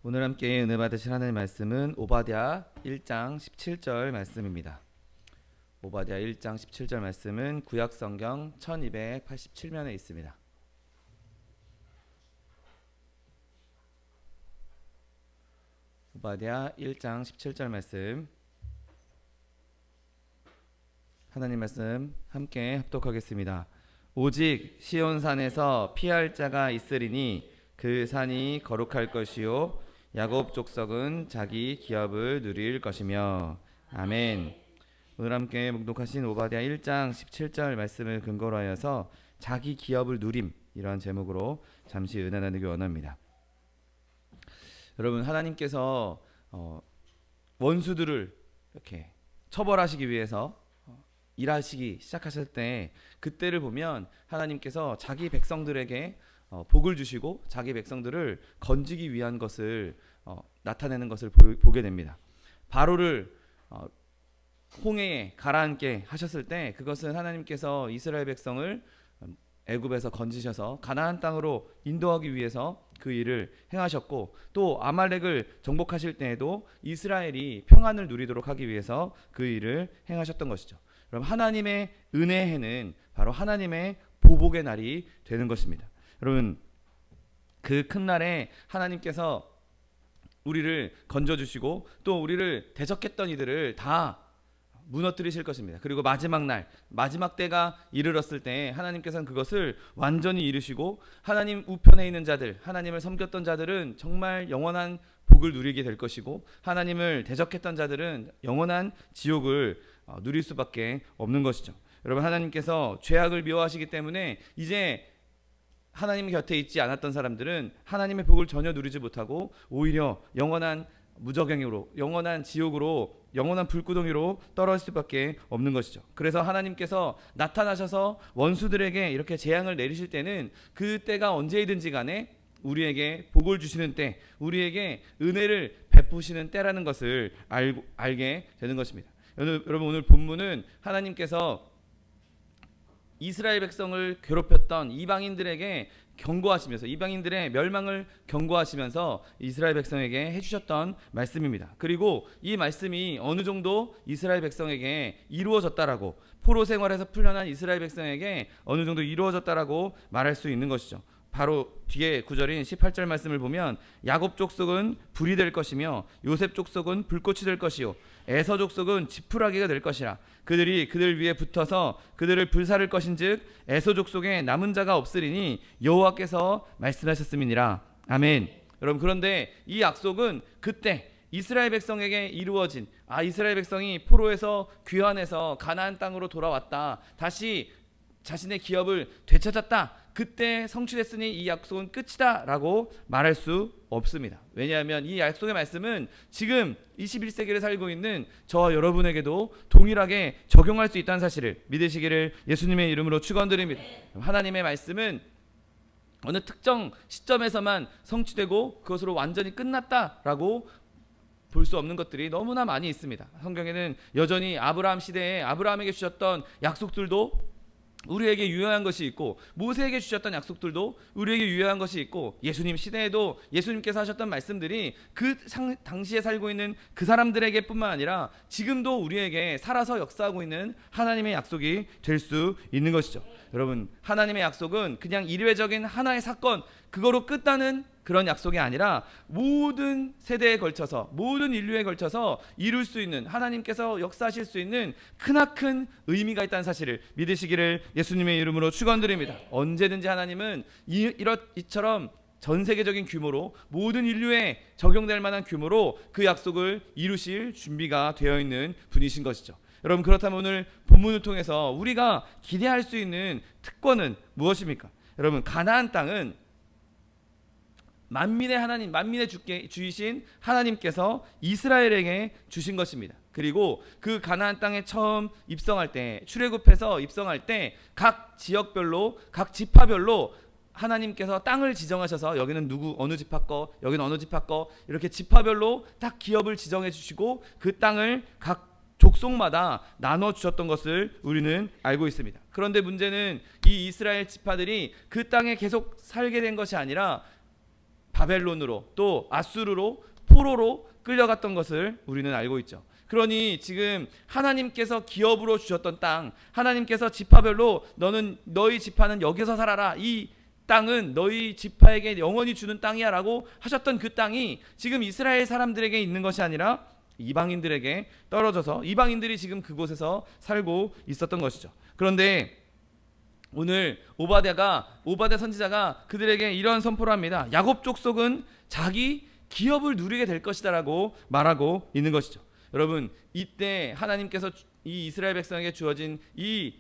오늘 함께 은혜 받으실 하나님의 말씀은 오바댜 1장 17절 말씀입니다. 오바댜 1장 17절 말씀은 구약성경 1287면에 있습니다. 오바댜 1장 17절 말씀, 하나님 말씀 함께 합독하겠습니다. 오직 시온산에서 피할 자가 있으리니 그 산이 거룩할 것이요 야곱 족속은 자기 기업을 누릴 것이며. 아멘. 오늘 함께 묵독하신 오바댜 1장 17절 말씀을 근거로 하여서 자기 기업을 누림, 이러한 제목으로 잠시 은혜 나누기 원합니다. 여러분, 하나님께서 원수들을 이렇게 처벌하시기 위해서 일하시기 시작하실 때, 그때를 보면 하나님께서 자기 백성들에게 복을 주시고 자기 백성들을 건지기 위한 것을 나타내는 것을 보게 됩니다. 바로를 홍해에 가라앉게 하셨을 때, 그것은 하나님께서 이스라엘 백성을 애굽에서 건지셔서 가나안 땅으로 인도하기 위해서 그 일을 행하셨고, 또 아말렉을 정복하실 때에도 이스라엘이 평안을 누리도록 하기 위해서 그 일을 행하셨던 것이죠. 그럼 하나님의 은혜해는 바로 하나님의 보복의 날이 되는 것입니다. 여러분, 그 큰 날에 하나님께서 우리를 건져주시고 또 우리를 대적했던 이들을 다 무너뜨리실 것입니다. 그리고 마지막 날, 마지막 때가 이르렀을 때 하나님께서는 그것을 완전히 이루시고, 하나님 우편에 있는 자들, 하나님을 섬겼던 자들은 정말 영원한 복을 누리게 될 것이고, 하나님을 대적했던 자들은 영원한 지옥을 누릴 수밖에 없는 것이죠. 여러분, 하나님께서 죄악을 미워하시기 때문에 이제 하나님 곁에 있지 않았던 사람들은 하나님의 복을 전혀 누리지 못하고 오히려 영원한 무저갱으로, 영원한 지옥으로, 영원한 불구덩이로 떨어질 수밖에 없는 것이죠. 그래서 하나님께서 나타나셔서 원수들에게 이렇게 재앙을 내리실 때는 그 때가 언제이든지 간에 우리에게 복을 주시는 때, 우리에게 은혜를 베푸시는 때라는 것을 알게 되는 것입니다. 여러분, 오늘 본문은 하나님께서 이스라엘 백성을 괴롭혔던 이방인들에게 경고하시면서, 이방인들의 멸망을 경고하시면서 이스라엘 백성에게 해주셨던 말씀입니다. 그리고 이 말씀이 어느 정도 이스라엘 백성에게 이루어졌다라고, 포로 생활에서 풀려난 이스라엘 백성에게 어느 정도 이루어졌다라고 말할 수 있는 것이죠. 바로 뒤에 구절인 18절 말씀을 보면, 야곱 족속은 불이 될 것이며 요셉 족속은 불꽃이 될 것이요 에서 족속은 지푸라기가 될 것이라. 그들이 그들 위에 붙어서 그들을 불사를 것인즉 에서 족속에 남은 자가 없으리니 여호와께서 말씀하셨음이니라. 아멘. 여러분, 그런데 이 약속은 그때 이스라엘 백성에게 이루어진, 이스라엘 백성이 포로에서 귀환해서 가나안 땅으로 돌아왔다, 다시 자신의 기업을 되찾았다, 그때 성취됐으니 이 약속은 끝이다 라고 말할 수 없습니다. 왜냐하면 이 약속의 말씀은 지금 21세기를 살고 있는 저와 여러분에게도 동일하게 적용할 수 있다는 사실을 믿으시기를 예수님의 이름으로 축원드립니다. 하나님의 말씀은 어느 특정 시점에서만 성취되고 그것으로 완전히 끝났다라고 볼 수 없는 것들이 너무나 많이 있습니다. 성경에는 여전히 아브라함 시대에 아브라함에게 주셨던 약속들도 우리에게 유효한 것이 있고, 모세에게 주셨던 약속들도 우리에게 유효한 것이 있고, 예수님 시대에도 예수님께서 하셨던 말씀들이 그 당시에 살고 있는 그 사람들에게 뿐만 아니라 지금도 우리에게 살아서 역사하고 있는 하나님의 약속이 될 수 있는 것이죠. 여러분, 하나님의 약속은 그냥 일회적인 하나의 사건, 그거로 끝나는 그런 약속이 아니라 모든 세대에 걸쳐서, 모든 인류에 걸쳐서 이룰 수 있는, 하나님께서 역사하실 수 있는 크나큰 의미가 있다는 사실을 믿으시기를 예수님의 이름으로 축원드립니다. 언제든지 하나님은 이처럼 전 세계적인 규모로 모든 인류에 적용될 만한 규모로 그 약속을 이루실 준비가 되어 있는 분이신 것이죠. 여러분, 그렇다면 오늘 본문을 통해서 우리가 기대할 수 있는 특권은 무엇입니까? 여러분, 가나안 땅은 만민의 하나님, 만민의 주이신 하나님께서 이스라엘에게 주신 것입니다. 그리고 그 가나안 땅에 처음 입성할 때, 출애굽해서 입성할 때 각 지역별로, 각 지파별로 하나님께서 땅을 지정하셔서 여기는 어느 지파 거, 여기는 어느 지파 거, 이렇게 지파별로 딱 기업을 지정해 주시고 그 땅을 각 족속마다 나눠 주셨던 것을 우리는 알고 있습니다. 그런데 문제는 이 이스라엘 지파들이 그 땅에 계속 살게 된 것이 아니라 바벨론으로 또 아수르로 포로로 끌려갔던 것을 우리는 알고 있죠. 그러니 지금 하나님께서 기업으로 주셨던 땅, 하나님께서 지파별로 너는 너희 지파는 여기서 살아라, 이 땅은 너희 지파에게 영원히 주는 땅이야 라고 하셨던 그 땅이 지금 이스라엘 사람들에게 있는 것이 아니라 이방인들에게 떨어져서 이방인들이 지금 그곳에서 살고 있었던 것이죠. 그런데 오늘 오바댜 선지자가 그들에게 이런 선포를 합니다. 야곱 족속은 자기 기업을 누리게 될 것이다 라고 말하고 있는 것이죠. 여러분, 이때 하나님께서 이 이스라엘 백성에게 주어진 이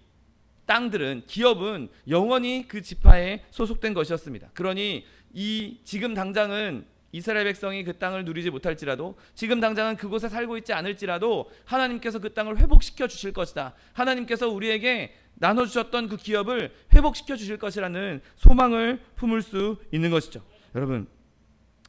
땅들은, 기업은 영원히 그 지파에 소속된 것이었습니다. 그러니 지금 당장은 이스라엘 백성이 그 땅을 누리지 못할지라도, 지금 당장은 그곳에 살고 있지 않을지라도 하나님께서 그 땅을 회복시켜 주실 것이다, 하나님께서 우리에게 나눠주셨던 그 기업을 회복시켜 주실 것이라는 소망을 품을 수 있는 것이죠. 여러분,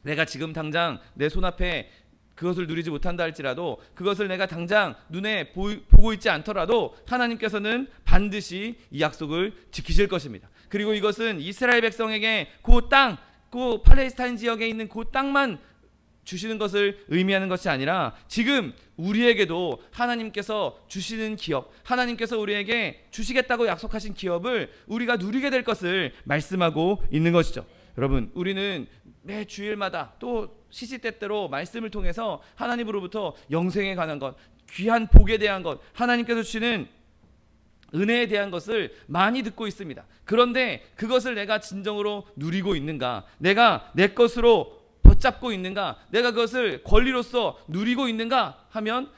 내가 지금 당장 내 손앞에 그것을 누리지 못한다 할지라도, 그것을 내가 당장 눈에 보고 있지 않더라도 하나님께서는 반드시 이 약속을 지키실 것입니다. 그리고 이것은 이스라엘 백성에게 그 땅, 그 팔레스타인 지역에 있는 그 땅만 주시는 것을 의미하는 것이 아니라 지금 우리에게도 하나님께서 주시는 기업, 하나님께서 우리에게 주시겠다고 약속하신 기업을 우리가 누리게 될 것을 말씀하고 있는 것이죠. 여러분, 우리는 매 주일마다 또 시시때때로 말씀을 통해서 하나님으로부터 영생에 관한 것, 귀한 복에 대한 것, 하나님께서 주시는 은혜에 대한 것을 많이 듣고 있습니다. 그런데 그것을 내가 진정으로 누리고 있는가, 내가 내 것으로 붙잡고 있는가, 내가 그것을 권리로서 누리고 있는가 하면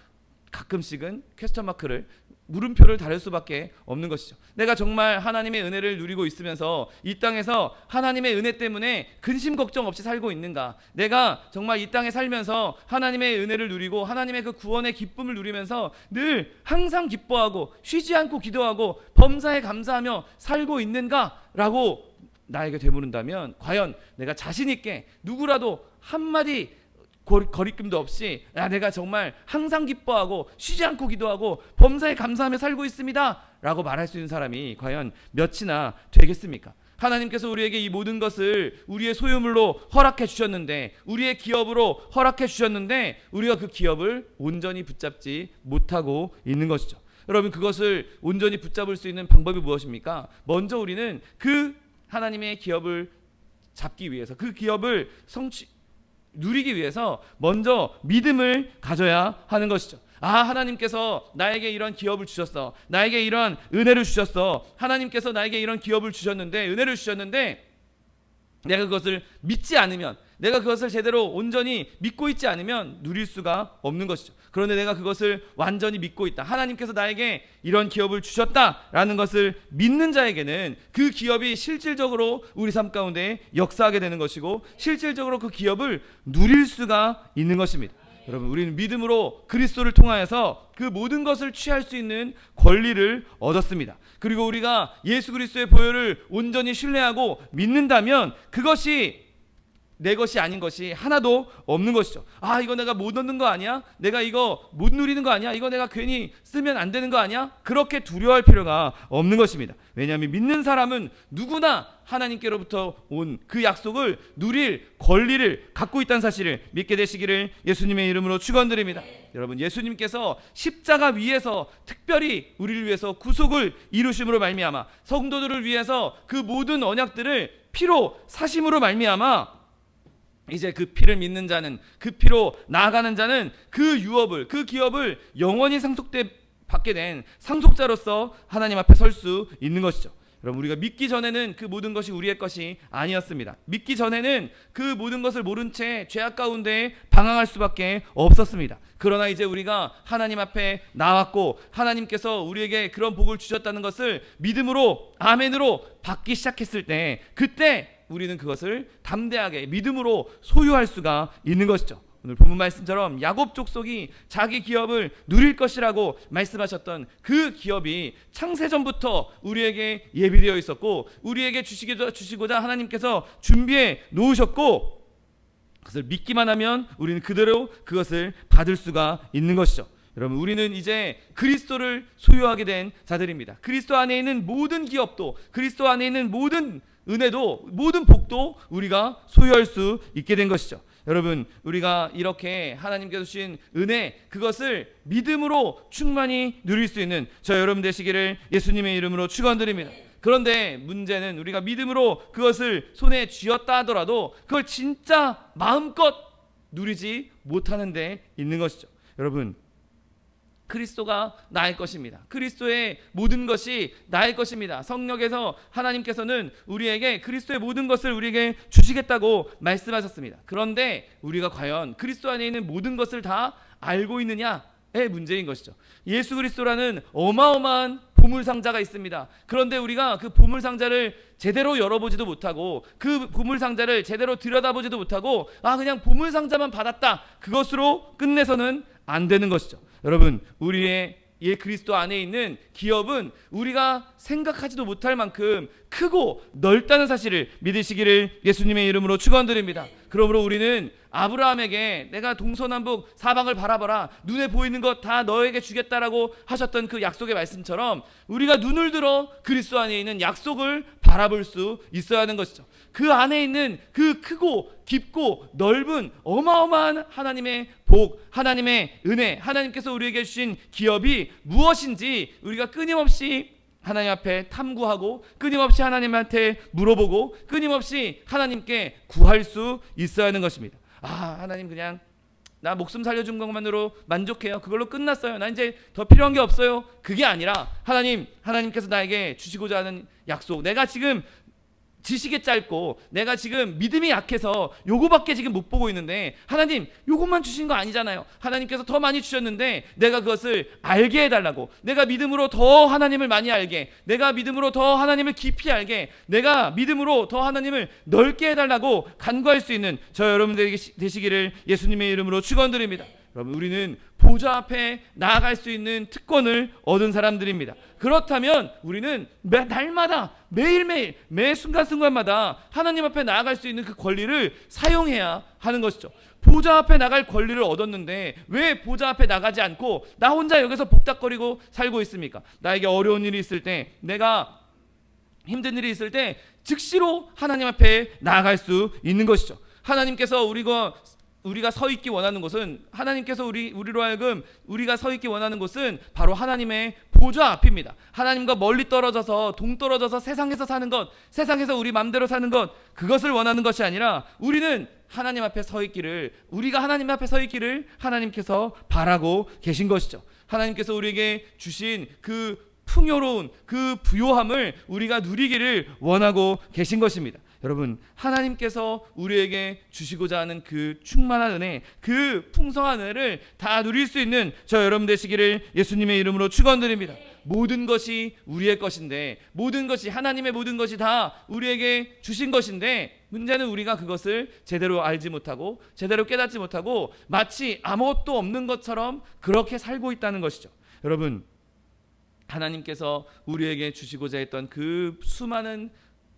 가끔씩은 퀘스천 마크를, 물음표를 달을 수밖에 없는 것이죠. 내가 정말 하나님의 은혜를 누리고 있으면서 이 땅에서 하나님의 은혜 때문에 근심 걱정 없이 살고 있는가, 내가 정말 이 땅에 살면서 하나님의 은혜를 누리고 하나님의 그 구원의 기쁨을 누리면서 늘 항상 기뻐하고 쉬지 않고 기도하고 범사에 감사하며 살고 있는가 라고 나에게 되물은다면, 과연 내가 자신 있게 누구라도 한마디 거리낌도 없이 내가 정말 항상 기뻐하고 쉬지 않고 기도하고 범사에 감사하며 살고 있습니다 라고 말할 수 있는 사람이 과연 몇이나 되겠습니까? 하나님께서 우리에게 이 모든 것을 우리의 소유물로 허락해 주셨는데, 우리의 기업으로 허락해 주셨는데 우리가 그 기업을 온전히 붙잡지 못하고 있는 것이죠. 여러분, 그것을 온전히 붙잡을 수 있는 방법이 무엇입니까? 먼저 우리는 그 하나님의 기업을 잡기 위해서, 그 기업을 누리기 위해서 먼저 믿음을 가져야 하는 것이죠. 하나님께서 나에게 이런 기업을 주셨어, 나에게 이런 은혜를 주셨어, 하나님께서 나에게 이런 기업을 주셨는데, 은혜를 주셨는데 내가 그것을 믿지 않으면, 내가 그것을 제대로 온전히 믿고 있지 않으면 누릴 수가 없는 것이죠. 그런데 내가 그것을 완전히 믿고 있다, 하나님께서 나에게 이런 기업을 주셨다라는 것을 믿는 자에게는 그 기업이 실질적으로 우리 삶 가운데 역사하게 되는 것이고, 실질적으로 그 기업을 누릴 수가 있는 것입니다. 여러분, 우리는 믿음으로 그리스도를 통하여서 그 모든 것을 취할 수 있는 권리를 얻었습니다. 그리고 우리가 예수 그리스도의 보혈을 온전히 신뢰하고 믿는다면 그것이 내 것이 아닌 것이 하나도 없는 것이죠. 이거 내가 못 얻는 거 아니야? 내가 이거 못 누리는 거 아니야? 이거 내가 괜히 쓰면 안 되는 거 아니야? 그렇게 두려워할 필요가 없는 것입니다. 왜냐하면 믿는 사람은 누구나 하나님께로부터 온 그 약속을 누릴 권리를 갖고 있다는 사실을 믿게 되시기를 예수님의 이름으로 축원드립니다. 여러분, 예수님께서 십자가 위에서 특별히 우리를 위해서 구속을 이루심으로 말미암아, 성도들을 위해서 그 모든 언약들을 피로 사심으로 말미암아 이제 그 피를 믿는 자는, 그 피로 나아가는 자는 그 유업을, 그 기업을 영원히 받게 된 상속자로서 하나님 앞에 설 수 있는 것이죠. 여러분, 우리가 믿기 전에는 그 모든 것이 우리의 것이 아니었습니다. 믿기 전에는 그 모든 것을 모른 채 죄악 가운데 방황할 수밖에 없었습니다. 그러나 이제 우리가 하나님 앞에 나왔고 하나님께서 우리에게 그런 복을 주셨다는 것을 믿음으로, 아멘으로 받기 시작했을 때, 그때 우리는 그것을 담대하게 믿음으로 소유할 수가 있는 것이죠. 오늘 본문 말씀처럼 야곱 족속이 자기 기업을 누릴 것이라고 말씀하셨던 그 기업이 창세전부터 우리에게 예비되어 있었고, 우리에게 주시고자 하나님께서 준비해 놓으셨고, 그것을 믿기만 하면 우리는 그대로 그것을 받을 수가 있는 것이죠. 여러분, 우리는 이제 그리스도를 소유하게 된 자들입니다. 그리스도 안에 있는 모든 기업도, 그리스도 안에 있는 모든 은혜도, 모든 복도 우리가 소유할 수 있게 된 것이죠. 여러분, 우리가 이렇게 하나님께서 주신 은혜, 그것을 믿음으로 충만히 누릴 수 있는 저 여러분 되시기를 예수님의 이름으로 축원드립니다. 그런데 문제는 우리가 믿음으로 그것을 손에 쥐었다 하더라도 그걸 진짜 마음껏 누리지 못하는 데 있는 것이죠. 여러분, 그리스도가 나의 것입니다. 그리스도의 모든 것이 나의 것입니다. 성령에서 하나님께서는 우리에게 그리스도의 모든 것을 우리에게 주시겠다고 말씀하셨습니다. 그런데 우리가 과연 그리스도 안에 있는 모든 것을 다 알고 있느냐의 문제인 것이죠. 예수 그리스도라는 어마어마한 보물상자가 있습니다. 그런데 우리가 그 보물상자를 제대로 열어보지도 못하고 그 보물상자를 제대로 들여다보지도 못하고 그냥 보물상자만 받았다, 그것으로 끝내서는 안 되는 것이죠. 여러분, 우리의 그리스도 안에 있는 기업은 우리가 생각하지도 못할 만큼 크고 넓다는 사실을 믿으시기를 예수님의 이름으로 축원드립니다. 그러므로 우리는 아브라함에게 내가 동서남북 사방을 바라봐라, 눈에 보이는 것 다 너에게 주겠다라고 하셨던 그 약속의 말씀처럼 우리가 눈을 들어 그리스도 안에 있는 약속을 바라볼 수 있어야 하는 것이죠. 그 안에 있는 그 크고 깊고 넓은 어마어마한 하나님의 복, 하나님의 은혜, 하나님께서 우리에게 주신 기업이 무엇인지 우리가 끊임없이 하나님 앞에 탐구하고 끊임없이 하나님한테 물어보고 끊임없이 하나님께 구할 수 있어야 하는 것입니다. 하나님, 그냥 나 목숨 살려준 것만으로 만족해요. 그걸로 끝났어요. 나 이제 더 필요한 게 없어요. 그게 아니라 하나님께서 나에게 주시고자 하는 약속, 내가 지금 지식이 짧고 내가 지금 믿음이 약해서 요거밖에 지금 못 보고 있는데, 하나님 요것만 주신 거 아니잖아요. 하나님께서 더 많이 주셨는데 내가 그것을 알게 해달라고, 내가 믿음으로 더 하나님을 많이 알게, 내가 믿음으로 더 하나님을 깊이 알게, 내가 믿음으로 더 하나님을 넓게 해달라고 간구할 수 있는 저 여러분들에게 되시기를 예수님의 이름으로 축원드립니다. 여러분, 우리는 보좌 앞에 나아갈 수 있는 특권을 얻은 사람들입니다. 그렇다면 우리는 날마다 매일매일 매 순간순간마다 하나님 앞에 나아갈 수 있는 그 권리를 사용해야 하는 것이죠. 보좌 앞에 나갈 권리를 얻었는데 왜 보좌 앞에 나가지 않고 나 혼자 여기서 복닥거리고 살고 있습니까? 나에게 어려운 일이 있을 때, 내가 힘든 일이 있을 때 즉시로 하나님 앞에 나아갈 수 있는 것이죠. 하나님께서 우리가 서 있기 원하는 곳은, 하나님께서 우리로 하여금 우리가 서 있기 원하는 곳은 바로 하나님의 보좌 앞입니다. 하나님과 멀리 떨어져서 동떨어져서 세상에서 사는 것, 세상에서 우리 마음대로 사는 것, 그것을 원하는 것이 아니라 우리는 하나님 앞에 서 있기를, 우리가 하나님 앞에 서 있기를 하나님께서 바라고 계신 것이죠. 하나님께서 우리에게 주신 그 풍요로운 그 부요함을 우리가 누리기를 원하고 계신 것입니다. 여러분, 하나님께서 우리에게 주시고자 하는 그 충만한 은혜, 그 풍성한 은혜를 다 누릴 수 있는 저 여러분 되시기를 예수님의 이름으로 축원드립니다. 모든 것이 우리의 것인데, 모든 것이, 하나님의 모든 것이 다 우리에게 주신 것인데, 문제는 우리가 그것을 제대로 알지 못하고 제대로 깨닫지 못하고 마치 아무것도 없는 것처럼 그렇게 살고 있다는 것이죠. 여러분, 하나님께서 우리에게 주시고자 했던 그 수많은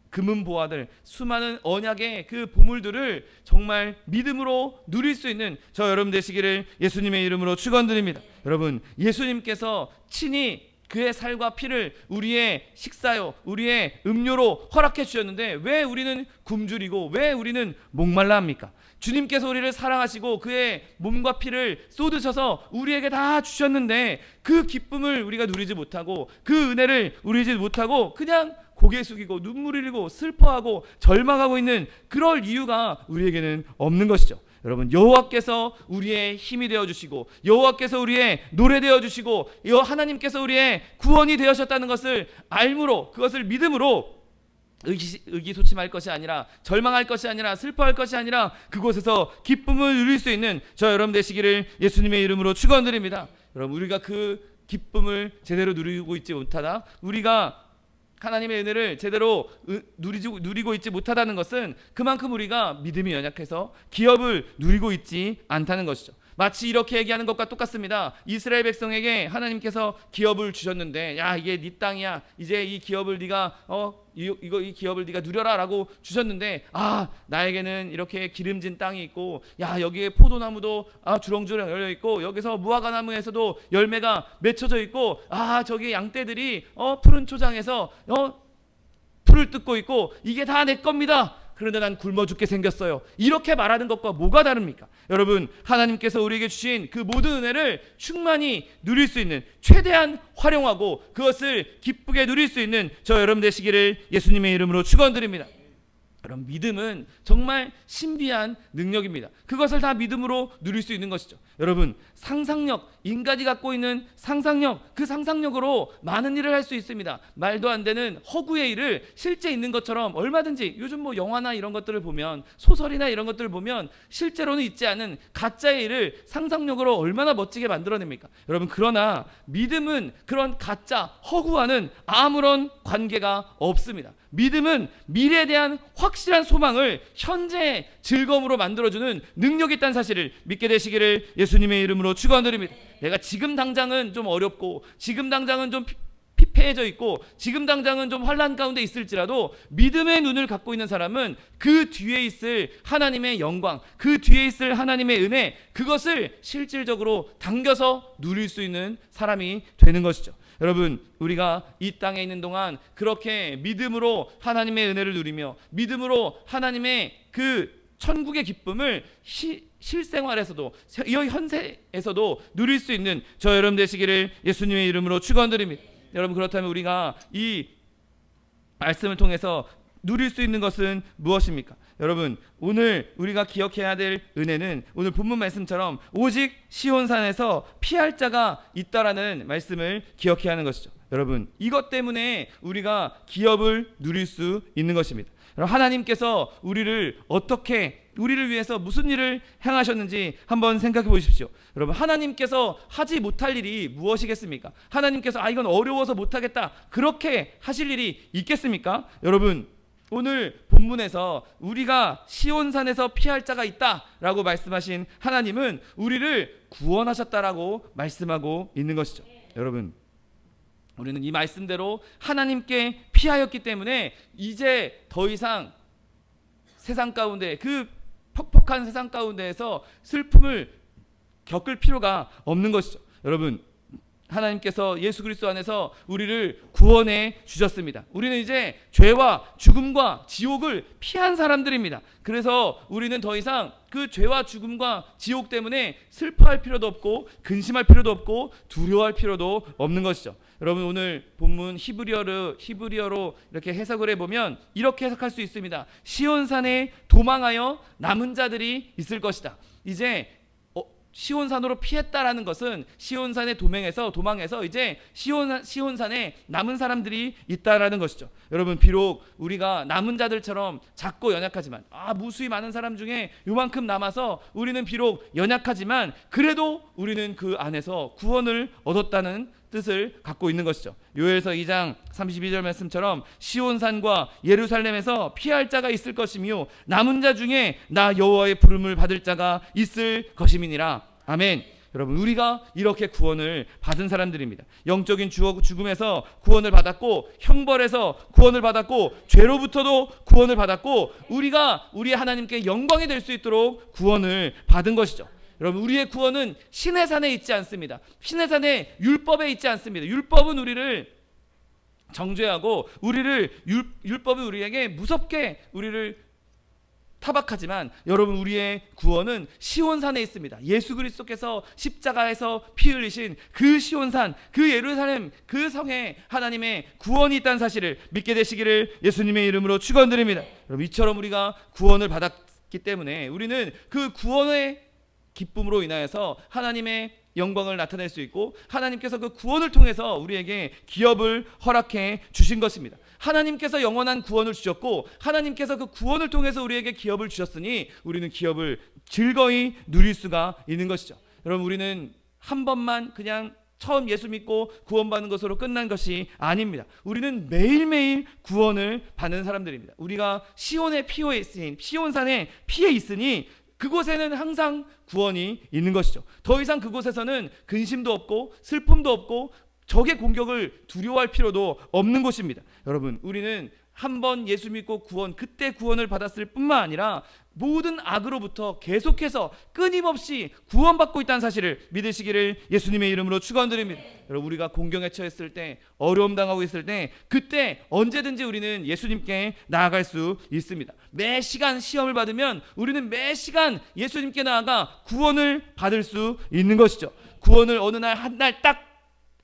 금은 보화들, 수많은 언약의 그 보물들을 정말 믿음으로 누릴 수 있는 저 여러분 되시기를 예수님의 이름으로 축원드립니다. 여러분, 예수님께서 친히 그의 살과 피를 우리의 식사요, 우리의 음료로 허락해 주셨는데 왜 우리는 굶주리고 왜 우리는 목말라 합니까? 주님께서 우리를 사랑하시고 그의 몸과 피를 쏟으셔서 우리에게 다 주셨는데 그 기쁨을 우리가 누리지 못하고 그 은혜를 누리지 못하고 그냥 고개 숙이고 눈물 흘리고 슬퍼하고 절망하고 있는 그럴 이유가 우리에게는 없는 것이죠. 여러분, 여호와께서 우리의 힘이 되어주시고 여호와께서 우리의 노래 되어주시고 하나님께서 우리의 구원이 되어셨다는 것을 알므로, 그것을 믿음으로 의기소침할 것이 아니라, 절망할 것이 아니라, 슬퍼할 것이 아니라 그곳에서 기쁨을 누릴 수 있는 저 여러분 되시기를 예수님의 이름으로 축원드립니다. 여러분, 우리가 그 기쁨을 제대로 누리고 있지 못하다, 우리가 하나님의 은혜를 제대로 누리고 있지 못하다는 것은 그만큼 우리가 믿음이 연약해서 기업을 누리고 있지 않다는 것이죠. 마치 이렇게 얘기하는 것과 똑같습니다. 이스라엘 백성에게 하나님께서 기업을 주셨는데, 야, 이게 네 땅이야. 이제 이 기업을 네가 이 기업을 네가 누려라라고 주셨는데, 나에게는 이렇게 기름진 땅이 있고, 야, 여기에 포도나무도 주렁주렁 열려 있고, 여기서 무화과나무에서도 열매가 맺혀져 있고, 저기 양떼들이 푸른 초장에서 풀을 뜯고 있고, 이게 다 내 겁니다. 그런데 난 굶어 죽게 생겼어요. 이렇게 말하는 것과 뭐가 다릅니까? 여러분, 하나님께서 우리에게 주신 그 모든 은혜를 충만히 누릴 수 있는, 최대한 활용하고 그것을 기쁘게 누릴 수 있는 저 여러분 되시기를 예수님의 이름으로 축원드립니다. 그럼 믿음은 정말 신비한 능력입니다. 그것을 다 믿음으로 누릴 수 있는 것이죠. 여러분, 상상력, 인간이 갖고 있는 상상력, 그 상상력으로 많은 일을 할 수 있습니다. 말도 안 되는 허구의 일을 실제 있는 것처럼 얼마든지, 요즘 뭐 영화나 이런 것들을 보면, 소설이나 이런 것들을 보면 실제로는 있지 않은 가짜의 일을 상상력으로 얼마나 멋지게 만들어냅니까? 여러분, 그러나 믿음은 그런 가짜, 허구와는 아무런 관계가 없습니다. 믿음은 미래에 대한 확실한 소망을 현재의 즐거움으로 만들어주는 능력이 있다는 사실을 믿게 되시기를 예수님의 이름으로 축원드립니다. 내가 지금 당장은 좀 어렵고, 지금 당장은 좀 피폐해져 있고, 지금 당장은 좀 환난 가운데 있을지라도 믿음의 눈을 갖고 있는 사람은 그 뒤에 있을 하나님의 영광, 그 뒤에 있을 하나님의 은혜, 그것을 실질적으로 당겨서 누릴 수 있는 사람이 되는 것이죠. 여러분, 우리가 이 땅에 있는 동안 그렇게 믿음으로 하나님의 은혜를 누리며 믿음으로 하나님의 그 천국의 기쁨을 실생활에서도, 이 현세에서도 누릴 수 있는 저 여러분 되시기를 예수님의 이름으로 축원드립니다. 여러분, 그렇다면 우리가 이 말씀을 통해서 누릴 수 있는 것은 무엇입니까? 여러분, 오늘 우리가 기억해야 될 은혜는 오늘 본문 말씀처럼 오직 시온산에서 피할 자가 있다라는 말씀을 기억해야 하는 것이죠. 여러분, 이것 때문에 우리가 기업을 누릴 수 있는 것입니다. 하나님께서 우리를 위해서 무슨 일을 행하셨는지 한번 생각해 보십시오. 여러분, 하나님께서 하지 못할 일이 무엇이겠습니까? 하나님께서 이건 어려워서 못하겠다, 그렇게 하실 일이 있겠습니까? 여러분, 오늘 본문에서 우리가 시온산에서 피할 자가 있다라고 말씀하신 하나님은 우리를 구원하셨다라고 말씀하고 있는 것이죠. 여러분, 우리는 이 말씀대로 하나님께 피하였기 때문에 이제 더 이상 세상 가운데, 그 퍽퍽한 세상 가운데에서 슬픔을 겪을 필요가 없는 것이죠. 여러분, 하나님께서 예수 그리스도 안에서 우리를 구원해 주셨습니다. 우리는 이제 죄와 죽음과 지옥을 피한 사람들입니다. 그래서 우리는 더 이상 그 죄와 죽음과 지옥 때문에 슬퍼할 필요도 없고, 근심할 필요도 없고, 두려워할 필요도 없는 것이죠. 여러분, 오늘 본문 히브리어로 이렇게 해석을 해보면 이렇게 해석할 수 있습니다. 시온산에 도망하여 남은 자들이 있을 것이다. 이제 시온산으로 피했다라는 것은 시온산에 도망해서 이제 시온산에 남은 사람들이 있다라는 것이죠. 여러분, 비록 우리가 남은 자들처럼 작고 연약하지만, 무수히 많은 사람 중에 요만큼 남아서 우리는 비록 연약하지만 그래도 우리는 그 안에서 구원을 얻었다는 뜻을 갖고 있는 것이죠. 요엘서 2장 32절 말씀처럼 시온산과 예루살렘에서 피할 자가 있을 것이며 남은 자 중에 나 여호와의 부름을 받을 자가 있을 것임이니라. 아멘. 여러분, 우리가 이렇게 구원을 받은 사람들입니다. 영적인 죽음에서 구원을 받았고, 형벌에서 구원을 받았고, 죄로부터도 구원을 받았고, 우리가 우리 하나님께 영광이 될 수 있도록 구원을 받은 것이죠. 여러분, 우리의 구원은 신의 산에 있지 않습니다. 신의 산에 율법에 있지 않습니다. 율법은 우리를 정죄하고, 율법은 우리에게 무섭게 우리를 타박하지만, 여러분, 우리의 구원은 시온산에 있습니다. 예수 그리스도께서 십자가에서 피 흘리신 그 시온산, 그 예루살렘, 그 성에 하나님의 구원이 있다는 사실을 믿게 되시기를 예수님의 이름으로 축원드립니다. 여러분, 이처럼 우리가 구원을 받았기 때문에 우리는 그 구원의 기쁨으로 인하여서 하나님의 영광을 나타낼 수 있고, 하나님께서 그 구원을 통해서 우리에게 기업을 허락해 주신 것입니다. 하나님께서 영원한 구원을 주셨고, 하나님께서 그 구원을 통해서 우리에게 기업을 주셨으니 우리는 기업을 즐거이 누릴 수가 있는 것이죠. 여러분, 우리는 한 번만 그냥 처음 예수 믿고 구원받는 것으로 끝난 것이 아닙니다. 우리는 매일매일 구원을 받는 사람들입니다. 우리가 시온산에 피해 있으니 그곳에는 항상 구원이 있는 것이죠. 더 이상 그곳에서는 근심도 없고 슬픔도 없고 적의 공격을 두려워할 필요도 없는 곳입니다. 여러분, 우리는 한번 예수 믿고 그때 구원을 받았을 뿐만 아니라 모든 악으로부터 계속해서 끊임없이 구원받고 있다는 사실을 믿으시기를 예수님의 이름으로 축원드립니다. 여러분, 우리가 공경에 처했을 때, 어려움 당하고 있을 때, 그때 언제든지 우리는 예수님께 나아갈 수 있습니다. 매 시간 시험을 받으면 우리는 매 시간 예수님께 나아가 구원을 받을 수 있는 것이죠. 구원을 어느 날 한 날 딱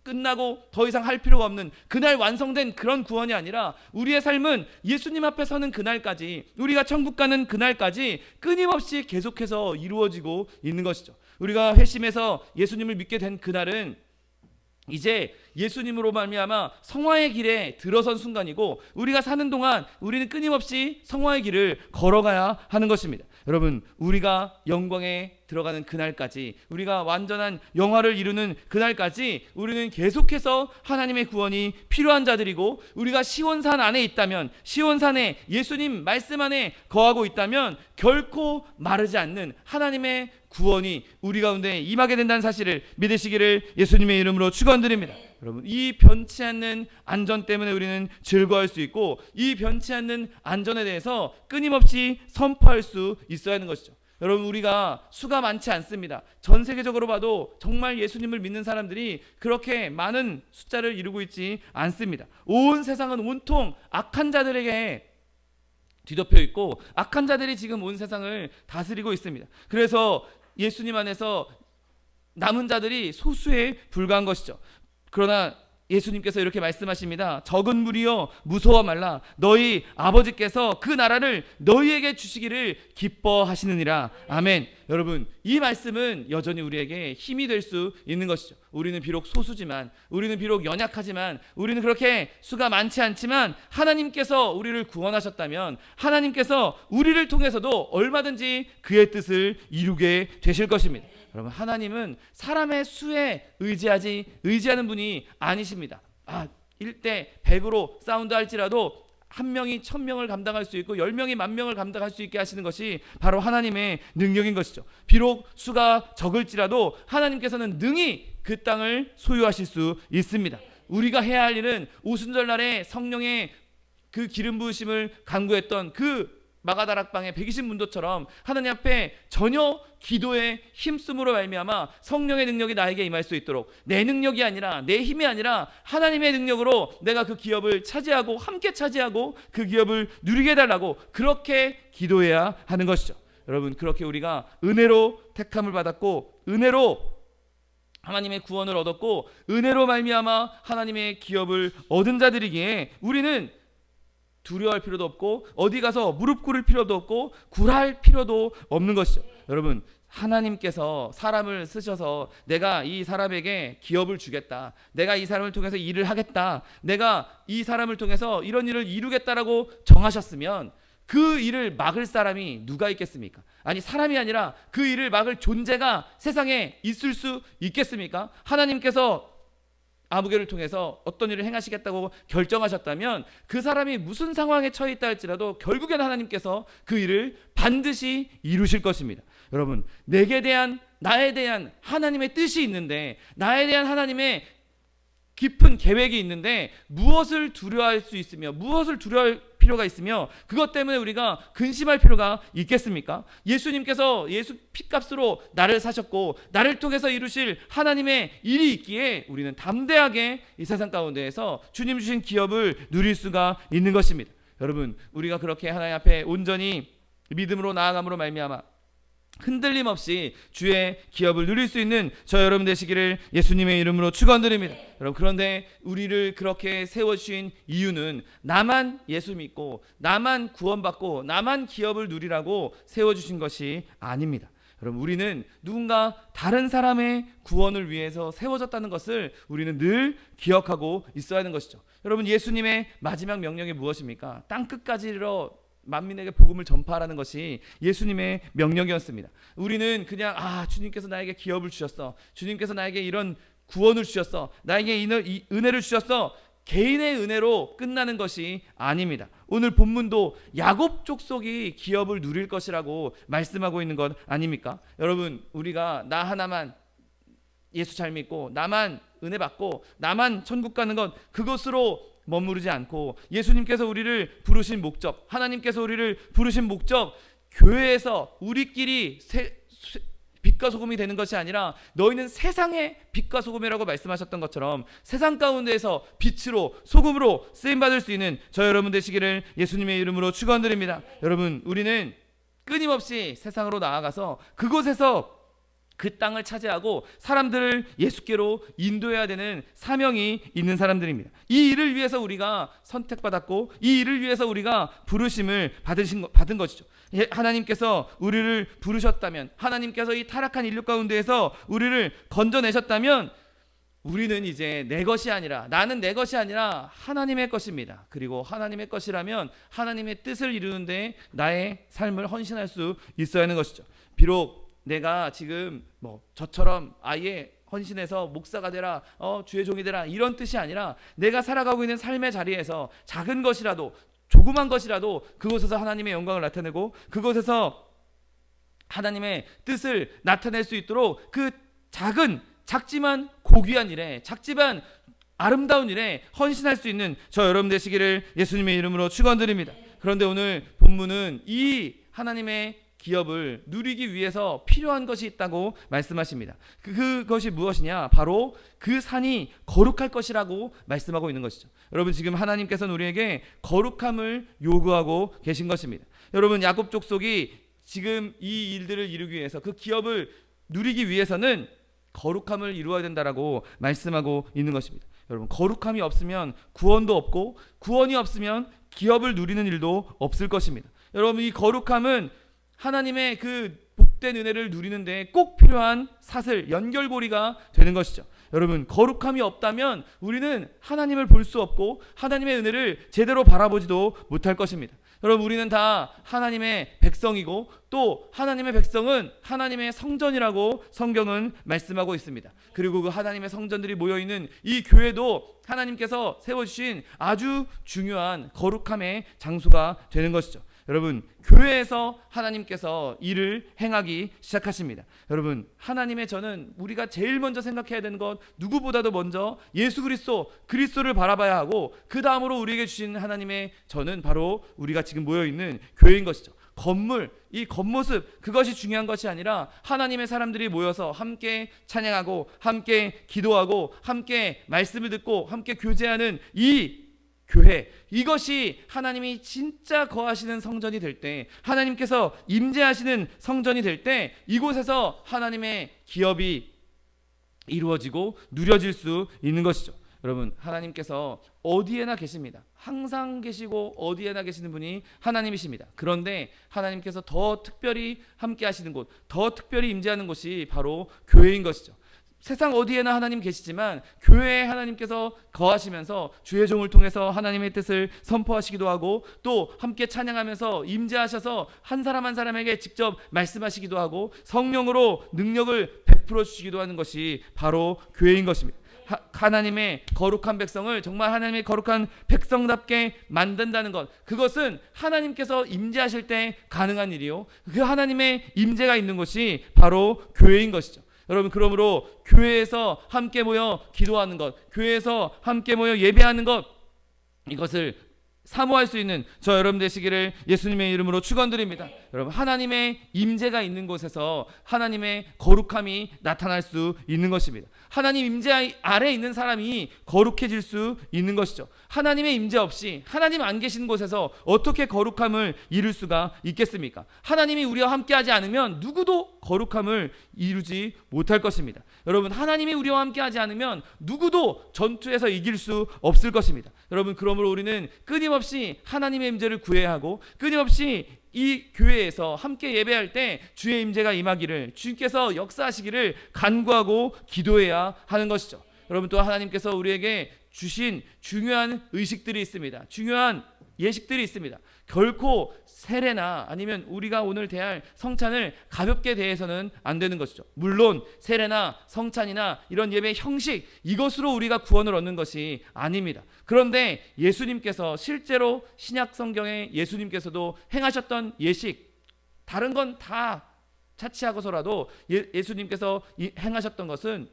끝나고 더 이상 할 필요가 없는 그날 완성된 그런 구원이 아니라 우리의 삶은 예수님 앞에 서는 그날까지, 우리가 천국 가는 그날까지 끊임없이 계속해서 이루어지고 있는 것이죠. 우리가 회심해서 예수님을 믿게 된 그날은 이제 예수님으로 말미암아 성화의 길에 들어선 순간이고, 우리가 사는 동안 우리는 끊임없이 성화의 길을 걸어가야 하는 것입니다. 여러분, 우리가 영광에 들어가는 그날까지, 우리가 완전한 영화를 이루는 그날까지 우리는 계속해서 하나님의 구원이 필요한 자들이고, 우리가 시온산 안에 있다면, 시온산에 예수님 말씀 안에 거하고 있다면 결코 마르지 않는 하나님의 구원이 우리 가운데 임하게 된다는 사실을 믿으시기를 예수님의 이름으로 축원드립니다. 여러분, 이 변치 않는 안전 때문에 우리는 즐거워할 수 있고, 이 변치 않는 안전에 대해서 끊임없이 선포할 수 있어야 하는 것이죠. 여러분, 우리가 수가 많지 않습니다. 전 세계적으로 봐도 정말 예수님을 믿는 사람들이 그렇게 많은 숫자를 이루고 있지 않습니다. 온 세상은 온통 악한 자들에게 뒤덮여 있고, 악한 자들이 지금 온 세상을 다스리고 있습니다. 그래서 예수님 안에서 남은 자들이 소수에 불과한 것이죠. 그러나 예수님께서 이렇게 말씀하십니다. 적은 무리여 무서워 말라. 너희 아버지께서 그 나라를 너희에게 주시기를 기뻐하시느니라. 아멘. 여러분, 이 말씀은 여전히 우리에게 힘이 될 수 있는 것이죠. 우리는 비록 소수지만, 우리는 비록 연약하지만, 우리는 그렇게 수가 많지 않지만 하나님께서 우리를 구원하셨다면 하나님께서 우리를 통해서도 얼마든지 그의 뜻을 이루게 되실 것입니다. 여러분, 하나님은 사람의 수에 의지하는 분이 아니십니다. 1대 100으로 사운드 할지라도 한 명이 1000명을 감당할 수 있고 10명이 10,000명을 감당할 수 있게 하시는 것이 바로 하나님의 능력인 것이죠. 비록 수가 적을지라도 하나님께서는 능히 그 땅을 소유하실 수 있습니다. 우리가 해야 할 일은 오순절날에 성령의 그 기름 부으심을 간구했던 그 마가다락방의 120문도처럼 하나님 앞에 전혀 기도에 힘쓰므로 말미암아 성령의 능력이 나에게 임할 수 있도록, 내 능력이 아니라, 내 힘이 아니라 하나님의 능력으로 내가 그 기업을 차지하고 함께 차지하고 그 기업을 누리게 해달라고 그렇게 기도해야 하는 것이죠. 여러분, 그렇게 우리가 은혜로 택함을 받았고, 은혜로 하나님의 구원을 얻었고, 은혜로 말미암아 하나님의 기업을 얻은 자들이기에 우리는 두려워할 필요도 없고, 어디 가서 무릎 꿇을 필요도 없고, 굴할 필요도 없는 것이죠. 여러분, 하나님께서 사람을 쓰셔서 내가 이 사람에게 기업을 주겠다, 내가 이 사람을 통해서 일을 하겠다, 내가 이 사람을 통해서 이런 일을 이루겠다라고 정하셨으면 그 일을 막을 사람이 누가 있겠습니까? 아니, 사람이 아니라 그 일을 막을 존재가 세상에 있을 수 있겠습니까? 하나님께서 아무개를 통해서 어떤 일을 행하시겠다고 결정하셨다면 그 사람이 무슨 상황에 처해 있다 할지라도 결국엔 하나님께서 그 일을 반드시 이루실 것입니다. 여러분, 나에 대한 하나님의 뜻이 있는데, 나에 대한 하나님의 깊은 계획이 있는데 무엇을 두려워할 수 있으며 무엇을 두려워할 필요가 있으며 그것 때문에 우리가 근심할 필요가 있겠습니까? 예수님께서 예수 피값으로 나를 사셨고 나를 통해서 이루실 하나님의 일이 있기에 우리는 담대하게 이 세상 가운데에서 주님 주신 기업을 누릴 수가 있는 것입니다. 여러분, 우리가 그렇게 하나님 앞에 온전히 믿음으로 나아감으로 말미암아 흔들림 없이 주의 기업을 누릴 수 있는 저 여러분 되시기를 예수님의 이름으로 축원드립니다. 여러분, 그런데 우리를 그렇게 세워주신 이유는 나만 예수 믿고 나만 구원받고 나만 기업을 누리라고 세워주신 것이 아닙니다. 여러분, 우리는 누군가 다른 사람의 구원을 위해서 세워졌다는 것을 우리는 늘 기억하고 있어야 하는 것이죠. 여러분, 예수님의 마지막 명령이 무엇입니까? 땅끝까지 이르러 만민에게 복음을 전파하라는 것이 예수님의 명령이었습니다. 우리는 그냥 주님께서 나에게 기업을 주셨어, 주님께서 나에게 이런 구원을 주셨어, 나에게 이 은혜를 주셨어, 개인의 은혜로 끝나는 것이 아닙니다. 오늘 본문도 야곱 족속이 기업을 누릴 것이라고 말씀하고 있는 것 아닙니까? 여러분, 우리가 나 하나만 예수 잘 믿고 나만 은혜 받고 나만 천국 가는 것, 그것으로 머무르지 않고 예수님께서 우리를 부르신 목적, 하나님께서 우리를 부르신 목적, 교회에서 우리끼리 빛과 소금이 되는 것이 아니라 너희는 세상의 빛과 소금이라고 말씀하셨던 것처럼 세상 가운데에서 빛으로 소금으로 쓰임받을 수 있는 저 여러분 되시기를 예수님의 이름으로 축원드립니다. 여러분, 우리는 끊임없이 세상으로 나아가서 그곳에서 그 땅을 차지하고 사람들을 예수께로 인도해야 되는 사명이 있는 사람들입니다. 이 일을 위해서 우리가 선택받았고 이 일을 위해서 우리가 부르심을 받은 것이죠. 하나님께서 우리를 부르셨다면, 하나님께서 이 타락한 인류 가운데에서 우리를 건져내셨다면 우리는 이제 내 것이 아니라, 나는 내 것이 아니라 하나님의 것입니다. 그리고 하나님의 것이라면 하나님의 뜻을 이루는데 나의 삶을 헌신할 수 있어야 하는 것이죠. 비록 내가 지금 저처럼 아예 헌신해서 목사가 되라, 주의 종이 되라, 이런 뜻이 아니라 내가 살아가고 있는 삶의 자리에서 작은 것이라도, 조그만 것이라도 그곳에서 하나님의 영광을 나타내고 그곳에서 하나님의 뜻을 나타낼 수 있도록 그 작지만 고귀한 일에, 작지만 아름다운 일에 헌신할 수 있는 저 여러분 되시기를 예수님의 이름으로 축원드립니다. 그런데 오늘 본문은 이 하나님의 기업을 누리기 위해서 필요한 것이 있다고 말씀하십니다. 그것이 무엇이냐? 바로 그 산이 거룩할 것이라고 말씀하고 있는 것이죠. 여러분, 지금 하나님께서는 우리에게 거룩함을 요구하고 계신 것입니다. 여러분, 야곱 족속이 지금 이 일들을 이루기 위해서, 그 기업을 누리기 위해서는 거룩함을 이루어야 된다라고 말씀하고 있는 것입니다. 여러분, 거룩함이 없으면 구원도 없고 구원이 없으면 기업을 누리는 일도 없을 것입니다. 여러분, 이 거룩함은 하나님의 그 복된 은혜를 누리는데 꼭 필요한 사슬, 연결고리가 되는 것이죠. 여러분, 거룩함이 없다면 우리는 하나님을 볼 수 없고 하나님의 은혜를 제대로 바라보지도 못할 것입니다. 여러분, 우리는 다 하나님의 백성이고 또 하나님의 백성은 하나님의 성전이라고 성경은 말씀하고 있습니다. 그리고 그 하나님의 성전들이 모여있는 이 교회도 하나님께서 세워주신 아주 중요한 거룩함의 장소가 되는 것이죠. 여러분, 교회에서 하나님께서 일을 행하기 시작하십니다. 여러분, 하나님의 저는 우리가 제일 먼저 생각해야 되는 것, 누구보다도 먼저 예수 그리스도를 바라봐야 하고 그 다음으로 우리에게 주신 하나님의 저는 바로 우리가 지금 모여있는 교회인 것이죠. 건물, 이 겉모습, 그것이 중요한 것이 아니라 하나님의 사람들이 모여서 함께 찬양하고 함께 기도하고 함께 말씀을 듣고 함께 교제하는 이 교회, 이것이 하나님이 진짜 거하시는 성전이 될 때, 하나님께서 임재하시는 성전이 될 때 이곳에서 하나님의 기업이 이루어지고 누려질 수 있는 것이죠. 여러분, 하나님께서 어디에나 계십니다. 항상 계시고 어디에나 계시는 분이 하나님이십니다. 그런데 하나님께서 더 특별히 함께 하시는 곳, 더 특별히 임재하는 곳이 바로 교회인 것이죠. 세상 어디에나 하나님 계시지만 교회에 하나님께서 거하시면서 주의 종을 통해서 하나님의 뜻을 선포하시기도 하고 또 함께 찬양하면서 임재하셔서 한 사람 한 사람에게 직접 말씀하시기도 하고 성령으로 능력을 베풀어 주시기도 하는 것이 바로 교회인 것입니다. 하나님의 거룩한 백성을 정말 하나님의 거룩한 백성답게 만든다는 것, 그것은 하나님께서 임재하실 때 가능한 일이요, 그 하나님의 임재가 있는 것이 바로 교회인 것이죠. 여러분, 그러므로 교회에서 함께 모여 기도하는 것, 교회에서 함께 모여 예배하는 것, 이것을 사모할 수 있는 저 여러분 되시기를 예수님의 이름으로 축원드립니다. 여러분, 하나님의 임재가 있는 곳에서 하나님의 거룩함이 나타날 수 있는 것입니다. 하나님 임재 아래 있는 사람이 거룩해질 수 있는 것이죠. 하나님의 임재 없이, 하나님 안 계신 곳에서 어떻게 거룩함을 이룰 수가 있겠습니까? 하나님이 우리와 함께하지 않으면 누구도 거룩함을 이루지 못할 것입니다. 여러분, 하나님이 우리와 함께하지 않으면 누구도 전투에서 이길 수 없을 것입니다. 여러분, 그러므로 우리는 끊임없이 하나님의 임재를 구해야 하고 끊임없이 이 교회에서 함께 예배할 때 주의 임재가 임하기를, 주님께서 역사하시기를 간구하고 기도해야 하는 것이죠. 여러분, 또 하나님께서 우리에게 주신 중요한 의식들이 있습니다. 중요한 예식들이 있습니다. 결코 세례나 아니면 우리가 오늘 대할 성찬을 가볍게 대해서는 안 되는 것이죠. 물론 세례나 성찬이나 이런 예배 형식, 이것으로 우리가 구원을 얻는 것이 아닙니다. 그런데 예수님께서 실제로 신약 성경에 예수님께서도 행하셨던 예식, 다른 건 다 차치하고서라도 예수님께서 행하셨던 것은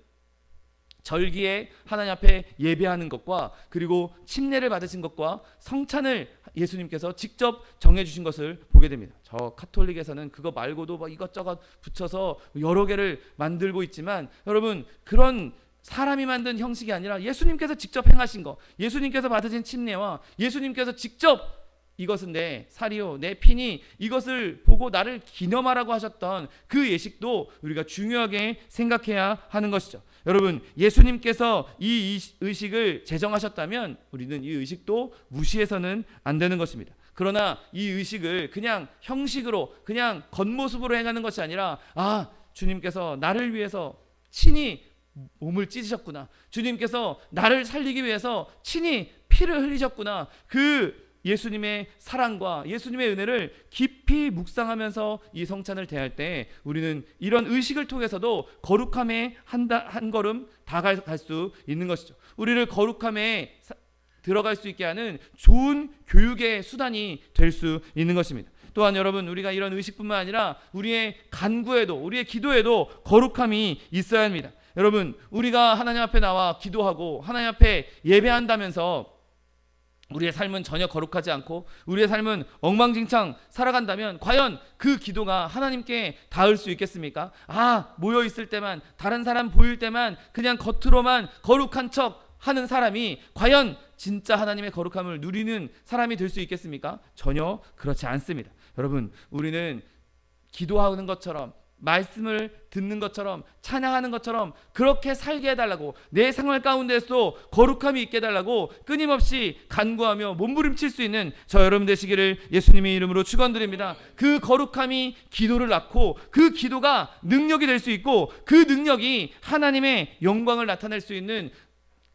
절기에 하나님 앞에 예배하는 것과 그리고 침례를 받으신 것과 성찬을 예수님께서 직접 정해주신 것을 보게 됩니다. 저 카톨릭에서는 그거 말고도 막 이것저것 붙여서 여러 개를 만들고 있지만, 여러분, 그런 사람이 만든 형식이 아니라 예수님께서 직접 행하신 것, 예수님께서 받으신 침례와 예수님께서 직접 이것은 내 살이요 내 피니, 이것을 보고 나를 기념하라고 하셨던 그 예식도 우리가 중요하게 생각해야 하는 것이죠. 여러분, 예수님께서 이 의식을 제정하셨다면 우리는 이 의식도 무시해서는 안 되는 것입니다. 그러나 이 의식을 그냥 형식으로, 그냥 겉모습으로 행하는 것이 아니라, 아, 주님께서 나를 위해서 친히 몸을 찢으셨구나, 주님께서 나를 살리기 위해서 친히 피를 흘리셨구나, 그 예수님의 사랑과 예수님의 은혜를 깊이 묵상하면서 이 성찬을 대할 때 우리는 이런 의식을 통해서도 거룩함에 한 걸음 다가갈 수 있는 것이죠. 우리를 거룩함에 들어갈 수 있게 하는 좋은 교육의 수단이 될 수 있는 것입니다. 또한 여러분, 우리가 이런 의식뿐만 아니라 우리의 간구에도, 우리의 기도에도 거룩함이 있어야 합니다. 여러분, 우리가 하나님 앞에 나와 기도하고 하나님 앞에 예배한다면서 우리의 삶은 전혀 거룩하지 않고 우리의 삶은 엉망진창 살아간다면 과연 그 기도가 하나님께 닿을 수 있겠습니까? 아, 모여 있을 때만, 다른 사람 보일 때만 그냥 겉으로만 거룩한 척 하는 사람이 과연 진짜 하나님의 거룩함을 누리는 사람이 될 수 있겠습니까? 전혀 그렇지 않습니다. 여러분, 우리는 기도하는 것처럼, 말씀을 듣는 것처럼, 찬양하는 것처럼 그렇게 살게 해달라고, 내 생활 가운데서도 거룩함이 있게 해달라고 끊임없이 간구하며 몸부림칠 수 있는 저 여러분 되시기를 예수님의 이름으로 축원드립니다. 그 거룩함이 기도를 낳고 그 기도가 능력이 될 수 있고 그 능력이 하나님의 영광을 나타낼 수 있는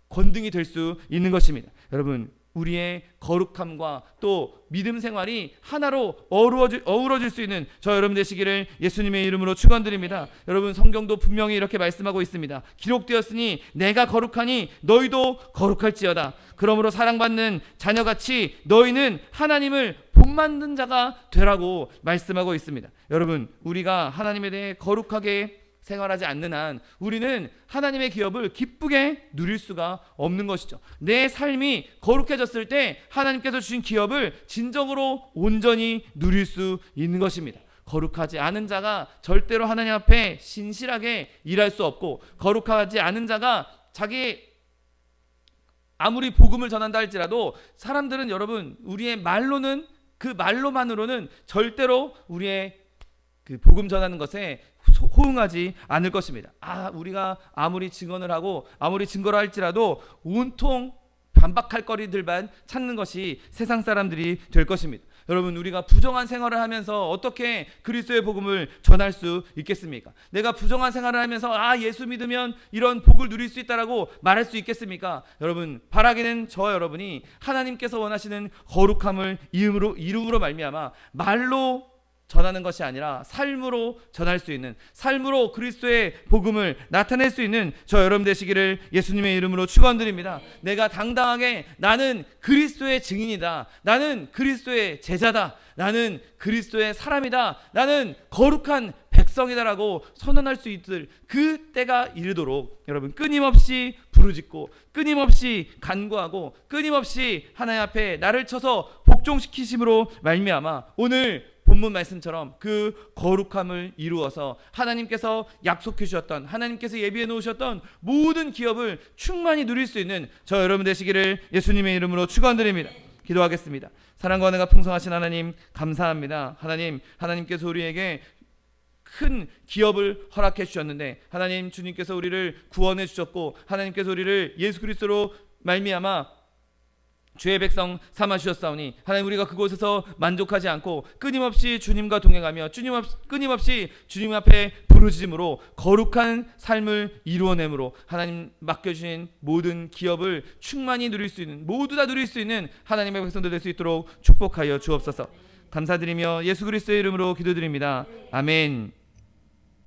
권등이 될 수 있는 것입니다. 여러분, 우리의 거룩함과 또 믿음 생활이 하나로 어우러질 수 있는 저 여러분 되시기를 예수님의 이름으로 축원드립니다. 여러분, 성경도 분명히 이렇게 말씀하고 있습니다. 기록되었으니 내가 거룩하니 너희도 거룩할지어다. 그러므로 사랑받는 자녀같이 너희는 하나님을 본받는 자가 되라고 말씀하고 있습니다. 여러분, 우리가 하나님에 대해 거룩하게 생활하지 않는 한 우리는 하나님의 기업을 기쁘게 누릴 수가 없는 것이죠. 내 삶이 거룩해졌을 때 하나님께서 주신 기업을 진정으로 온전히 누릴 수 있는 것입니다. 거룩하지 않은 자가 절대로 하나님 앞에 신실하게 일할 수 없고, 거룩하지 않은 자가 자기 아무리 복음을 전한다 할지라도 사람들은, 여러분, 우리의 말로는, 그 말로만으로는 절대로 우리의 그 복음 전하는 것에 호응하지 않을 것입니다. 우리가 아무리 증언을 하고 아무리 증거를 할지라도 온통 반박할 거리들만 찾는 것이 세상 사람들이 될 것입니다. 여러분, 우리가 부정한 생활을 하면서 어떻게 그리스도의 복음을 전할 수 있겠습니까? 내가 부정한 생활을 하면서 예수 믿으면 이런 복을 누릴 수 있다라고 말할 수 있겠습니까? 여러분, 바라기는 저 여러분이 하나님께서 원하시는 거룩함을 이름으로 말미암아 말로 전하는 것이 아니라 삶으로 전할 수 있는, 삶으로 그리스도의 복음을 나타낼 수 있는 저 여러분 되시기를 예수님의 이름으로 축원드립니다. 내가 당당하게 나는 그리스도의 증인이다, 나는 그리스도의 제자다, 나는 그리스도의 사람이다, 나는 거룩한 백성이다라고 선언할 수 있을 그 때가 이르도록 여러분, 끊임없이 부르짖고 끊임없이 간구하고 끊임없이 하나님 앞에 나를 쳐서 복종시키심으로 말미암아 오늘 본문 말씀처럼 그 거룩함을 이루어서 하나님께서 약속해 주셨던, 하나님께서 예비해 놓으셨던 모든 기업을 충만히 누릴 수 있는 저 여러분 되시기를 예수님의 이름으로 축원드립니다. 기도하겠습니다. 사랑과 은혜가 풍성하신 하나님, 감사합니다. 하나님께서 우리에게 큰 기업을 허락해 주셨는데, 하나님, 주님께서 우리를 구원해 주셨고 하나님께서 우리를 예수 그리스도로 말미암아 주의 백성 삼아 주셨사오니 하나님, 우리가 그곳에서 만족하지 않고 끊임없이 주님과 동행하며 끊임없이 주님 앞에 부르심으로 거룩한 삶을 이루어내므로 하나님 맡겨주신 모든 기업을 충만히 누릴 수 있는, 모두 다 누릴 수 있는 하나님의 백성들 될 수 있도록 축복하여 주옵소서. 감사드리며 예수 그리스도의 이름으로 기도드립니다. 아멘.